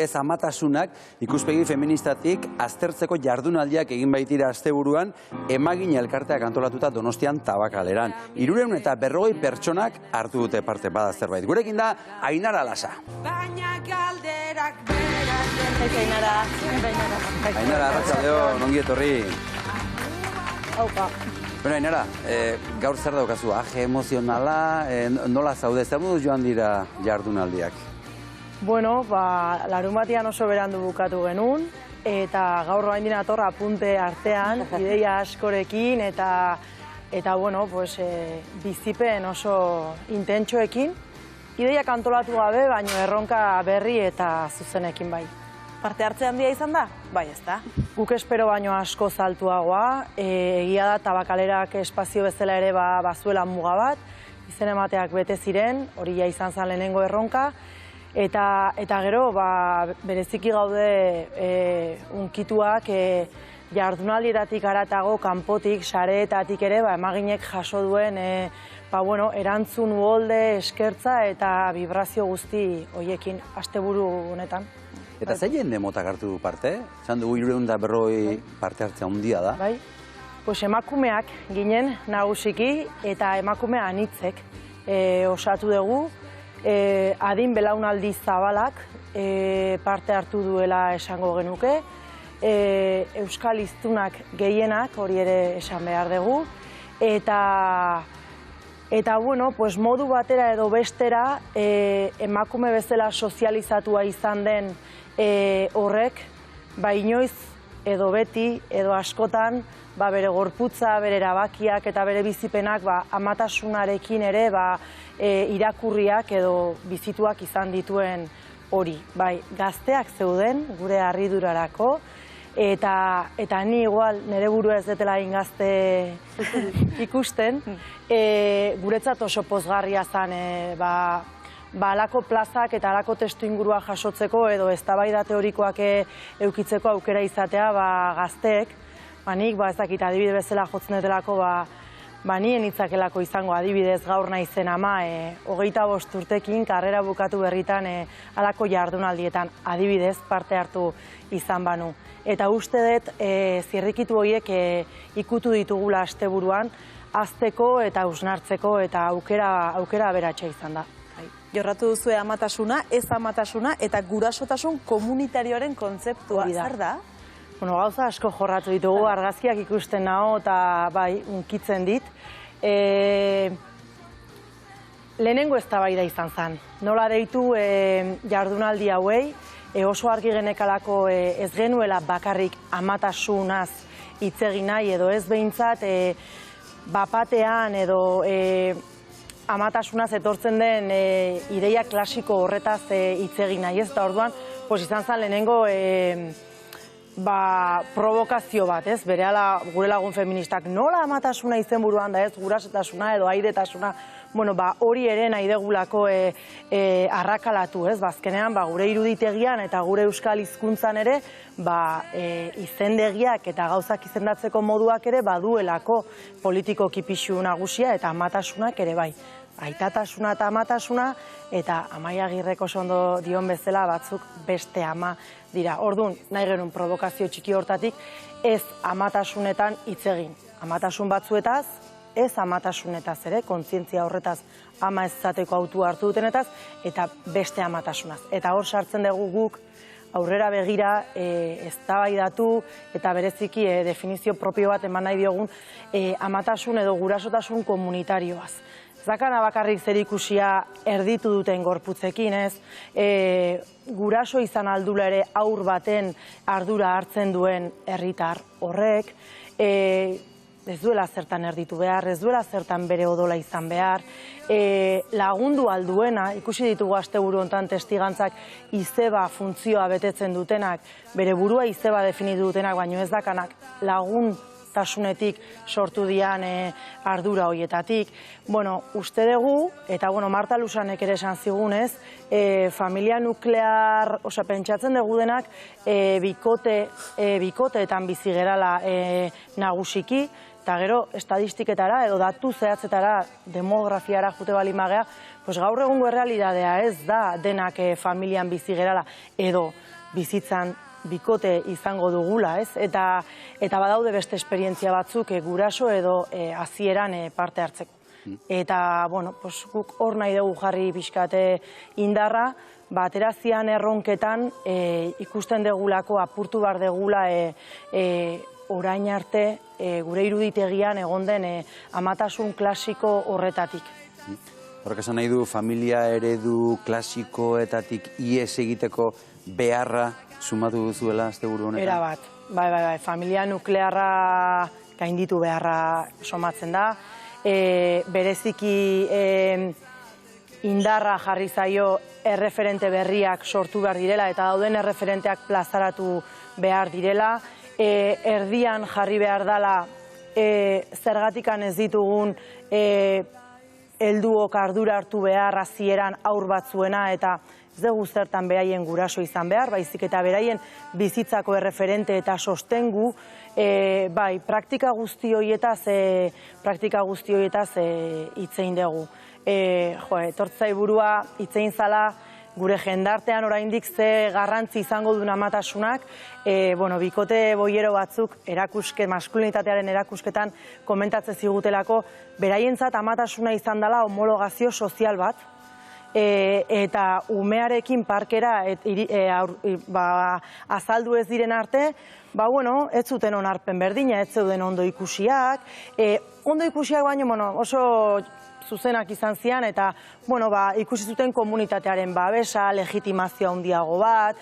Ez amatasunak ikuspegi feministatik aztertzeko jardunaldiak egin baitira asteburuan Emagin elkarteak antolatuta Donostian Tabakaleran. 340 pertsonak hartu dute parte bada zerbait. Gurekin da Ainara Lasa. Ainara, arratsaldeon, ongi etorri. Aupa. Bueno, Ainara, gaur zer daukazu, aje emozionala, nola zaude, zer moduz joan dira jardunaldiak? Bueno, larunbatean oso berandu bukatu genuen, eta gaur oraindik nator apunte artean, ideia askorekin, eta bueno, bizipen oso intentsoekin, ideiak antolatu gabe, baino erronka berri eta zuzenekin bai. Parte hartze handia izan da? Bai, ez da. Guk espero baino asko zaltuagoa, egia da Tabakalerak espazio bezala ere bazuela muga bat, izen emateak bete ziren, hori ja izan zen lehenengo erronka, eta gero bereziki gaude unkituak jardunaldietatik haratago, kanpotik, sareetatik ere, Emaginek jaso duen erantzun uholde, eskertza eta vibrazio guzti horiekin asteburu honetan. Eta zein jende motak hartu du parte? Esan dugu 340 parte hartzea handia da. Bai, emakumeak ginen nagusiki eta emakume anitzek osatu dugu. Adin belaunaldi zabalak parte hartu duela esango genuke. Euskal hiztunak gehienak, hori ere esan behar dugu. Eta bueno, modu batera edo bestera emakume bezala sozializatua izan den horrek, inoiz edo beti edo askotan bere gorputza, bere erabakiak eta bere bizipenak amatasunarekin ere irakurriak edo bizituak izan dituen hori. Gazteak zeuden gure harridurarako, eta ni igual nire burua ez detela ingazte ikusten, guretzat oso pozgarria zen alako plazak eta alako testu ingurua jasotzeko edo eztabaida teorikoak eukitzeko aukera izatea gazteek. Nik ez dakit adibide bezala jotzen dutelako nien hitzakelako izango adibidez gaur naizen ama 25 urtekin karrera bukatu berritan alako jardunaldietan adibidez parte hartu izan banu. Eta uste dut zirrikitu horiek ikutu ditugula asteburuan hazteko eta hausnartzeko eta aukera aberatsa izan da. Jorratu duzue amatasuna, ez amatasuna eta gurasotasun komunitarioaren kontzeptua. Zer da? Gauza asko jorratu ditugu, argazkiak ikusten naho eta unkitzen dit. Lehenengo eztabaida izan zen. Nola deitu jardunaldi hauei, oso argi genekalako ez genuela bakarrik amatasunaz hitz egin nahi edo ez behintzat bapatean edo amatasunaz etortzen den ideia klasiko horretaz hitz egin nahi ez. Eta orduan, izan zen lehenengo provokazio bat, ez? Berehala gure lagun feministak nola amatasuna izenburuan da ez, gurasotasuna edo airetasuna, hori ere nahi degulako arrakalatu, ez? Azkenean, gure iruditegian eta gure euskal hizkuntzan ere, izendegiak eta gauzak izendatzeko moduak ere baduelako politikoki pixu nagusia eta amatasunak ere bai. Aitatasuna eta amatasuna, eta Amaia Agirrek oso ondo dion bezala batzuk beste ama dira. Orduan, nahi genuen provokazio txiki hortatik, ez amatasunetan hitz egin. Amatasun batzuetaz, ez amatasunetaz ere, kontzientzia horretaz ama ez zateko autua hartu dutenetaz, eta beste amatasunaz. Eta hor sartzen dugu guk aurrera begira eztabaidatu eta bereziki definizio propio bat eman nahi diogun amatasun edo gurasotasun komunitarioaz. Zakana bakarrik zerikusia erditu duten gorputzekin, ez? Guraso izan aldula ere aur baten ardura hartzen duen herritar horrek, ez duela zertan erditu behar, ez duela zertan bere odola izan behar, lagundu alduena, ikusi ditugu asteburu hontan testigantzak izeba funtzioa betetzen dutenak, bere burua izeba definitu dutenak, baino ez dakanak laguntasunetik sortu dian ardura horietatik. Uste dugu, eta Marta Lusanek ere esan zigunez, familia nuklear, pentsatzen dugu denak, bikoteetan bizi gerala nagusiki, eta gero estadistiketara edo datu zehatzetara demografiara jute bali magea, gaur egungo errealidadea ez da denak familian bizi gerala, edo bizitzan bikote izango dugula, ez? Eta badaude beste esperientzia batzuk guraso edo hasieran parte hartzeko. Eta, bueno, guk hor nahi dugu jarri pixkate indarra, aterazian erronketan ikusten degulako, apurtu behar degula orain arte gure iruditegian egon den amatasun klasiko horretatik. Horrek esan nahi du, familia eredu klasikoetatik ies egiteko beharra sumatu duzuela asteburu honetan? Era bat, bai, familia nuklearra gainditu beharra somatzen da. Bereziki indarra jarri zaio erreferente berriak sortu behar direla eta dauden erreferenteak plazaratu behar direla. Erdian jarri behar dela zergatikan ez ditugun helduok ardura hartu behar hasieran haur batzuena eta ez dugu zertan beraien guraso izan behar, baizik eta beraien bizitzako erreferente eta sostengu, bai, praktika guzti horietaz hitzein dugu. Etortzai burua hitzein zala, gure jendartean oraindik ze garrantzi izango duen amatasunak, bikote boiero batzuk maskulinitatearen erakusketan komentatzen zigutelako, beraientzat amatasuna izan dela homologazio sozial bat, eta umearekin parkera azaldu ez diren arte, ez zuten onarpen berdina, ez zeuden ondo ikusiak, baino oso zuzenak izan zian, eta ikusi zuten komunitatearen babesa, legitimazioa handiago bat,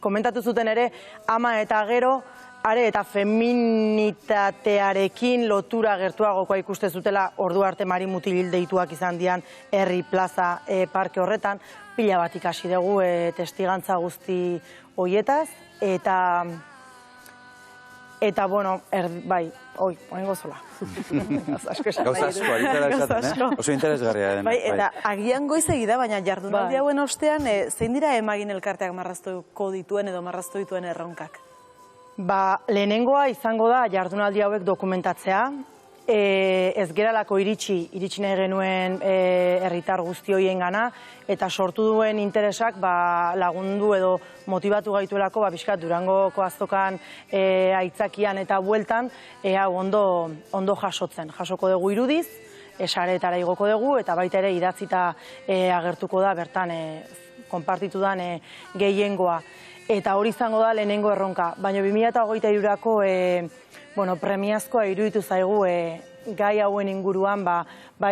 komentatu zuten ere, ama eta gero, are eta feminitatearekin lotura gertuagokoa ikuste zutela ordu arte Mari Mutilil deituak izan dian herri plaza parke horretan, pila bat ikasi dugu testigantza guzti hoietaz, eta bai, oain gozola. Gauza asko, aritara esaten, oso interesgarria dena. Eta agian goizegi da, baina jardunaldi hauen ostean, zein dira Emagin elkarteak marraztuko dituen edo marraztu dituen erronkak? Lehenengoa izango da jardunaldi hauek dokumentatzea, ez geralako iritsi nahi genuen herritar guzti horien gana, eta sortu duen interesak lagundu edo motibatu gaituelako pixkat Durangoko azokan aitzakian eta bueltan ondo jasoko dugu irudiz, sareetara igoko dugu, eta baita ere idatzita agertuko da bertan konpartitu den gehiengoa. Eta hori izango da lehenengo erronka, baina 2023-ako premiazkoa iruditu zaigu gai hauen inguruan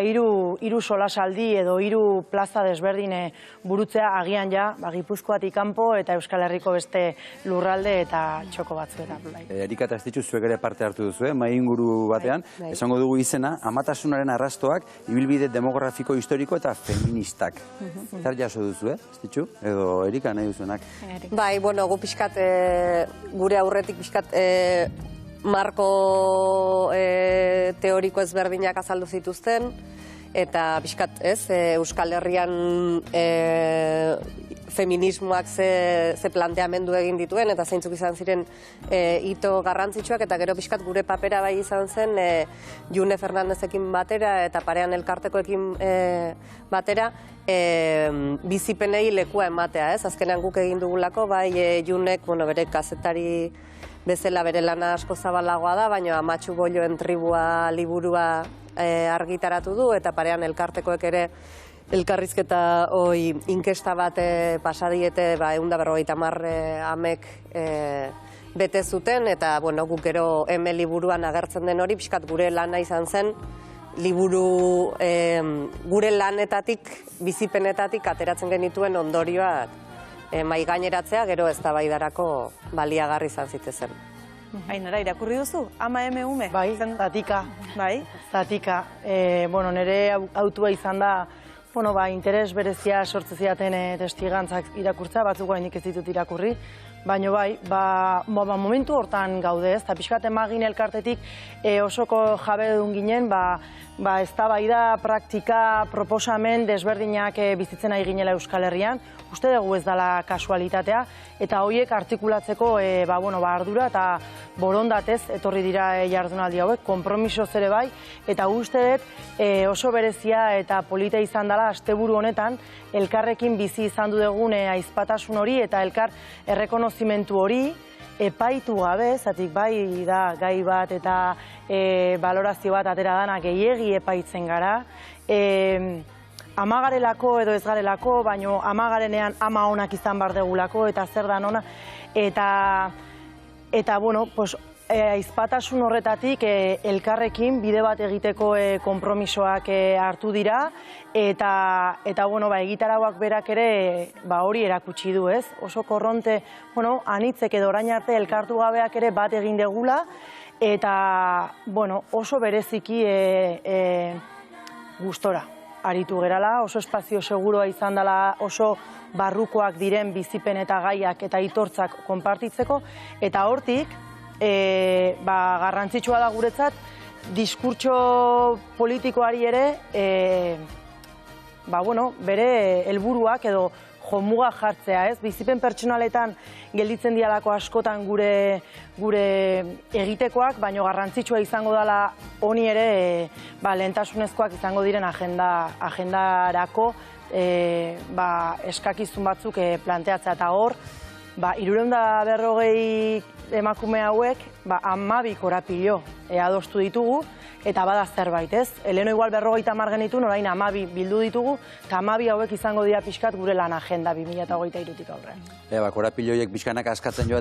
hiru solasaldi edo hiru plaza desberdin burutzea agian Gipuzkoatik kanpo eta Euskal Herriko beste lurralde eta txoko batzuetan. Erika eta Estitxu, zuek ere parte hartu duzu, mahai inguru batean, esango dugu izena, amatasunaren arrastoak, ibilbide demografiko, historiko eta feministak. Zer jaso duzu, Estitxu? Edo Erika nahi duzuenak? Bai, gu pixkat, gure aurretik pixkat marko teoriko ezberdinak azaldu zituzten, eta pixkat, Euskal Herrian feminismoak ze planteamendu egin dituen, eta zeintzuk izan ziren hito garrantzitsuak, eta gero pixkat gure papera bai izan zen June Fernandezekin batera, eta Parean elkartekoekin batera, bizipenei lekua ematea, azkenean guk egin dugulako, bai Junek, bere kazetari bezala bere lana asko zabalagoa da, baina Amatxu Bolloen tribua liburua argitaratu du, eta Parean elkartekoek ere elkarrizketa inkesta bat pasadiete 150 amek bete zuten, eta guk gero hemen liburuan agertzen den hori, pixkat gure lana izan zen, liburu gure lanetatik, bizipenetatik ateratzen genituen ondorioak mai gaineratzea, gero eztabaidarako baliagarri izan zitezen. Ainara, irakurri duzu? Ama eme ume? Bai, zatika. Bai? Zatika. Nire autua izan da, interes berezia sortzeziaten testigantzak irakurtza, batzuk hainik ez ditut irakurri, baina bai, momentu hortan gaude ez, eta pixkat Emagin elkartetik osoko jabedun ginen, eztabaida, praktika, proposamen desberdinak bizitzen ari ginela Euskal Herrian, uste dugu ez dela kasualitatea, eta horiek artikulatzeko ardura eta borondatez etorri dira jardunaldi hauek, konpromisoz ere bai, eta uste dut oso berezia eta polita izan dela asteburu honetan, elkarrekin bizi izan dugun ahizpatasun hori eta elkar errekonozimentu hori, epaitu gabe, zatik bai da gai bat eta balorazio bat atera dana gehiegi epaitzen gara, ama garelako edo ez garelako, baino ama garenean ama onak izan bar degulako eta zer dan ona, eta bueno, pues, ahizpatasun horretatik elkarrekin bide bat egiteko konpromisoak hartu dira eta bueno, egitarauak berak ere hori erakutsi du, ez? Oso korronte, bueno, anitzek edo orain arte elkartu gabeak ere bat egin degula eta bueno, oso bereziki gustora aritu gerala, oso espazio seguroa izan dela, oso barrukoak diren bizipen eta gaiak eta aitortzak konpartitzeko eta hortik garrantzitsua da guretzat, diskurtso politikoari ere bere helburuak edo jomuga jartzea, ez? Bizipen pertsonaletan gelditzen dialako askotan gure egitekoak, baino garrantzitsua izango dela honi ere lehentasunezkoak izango diren agendarako eskakizun batzuk planteatzea eta hor, 340 emakume hauek 12 korapilo adostu ditugu, eta bada zerbait, ez? Leheno igual 50 genituen, orain 12 bildu ditugu, eta 12 hauek izango dira pixkat gure lan agenda 2023-tik aurrean. Korapilo horiek pixkanak askatzen joa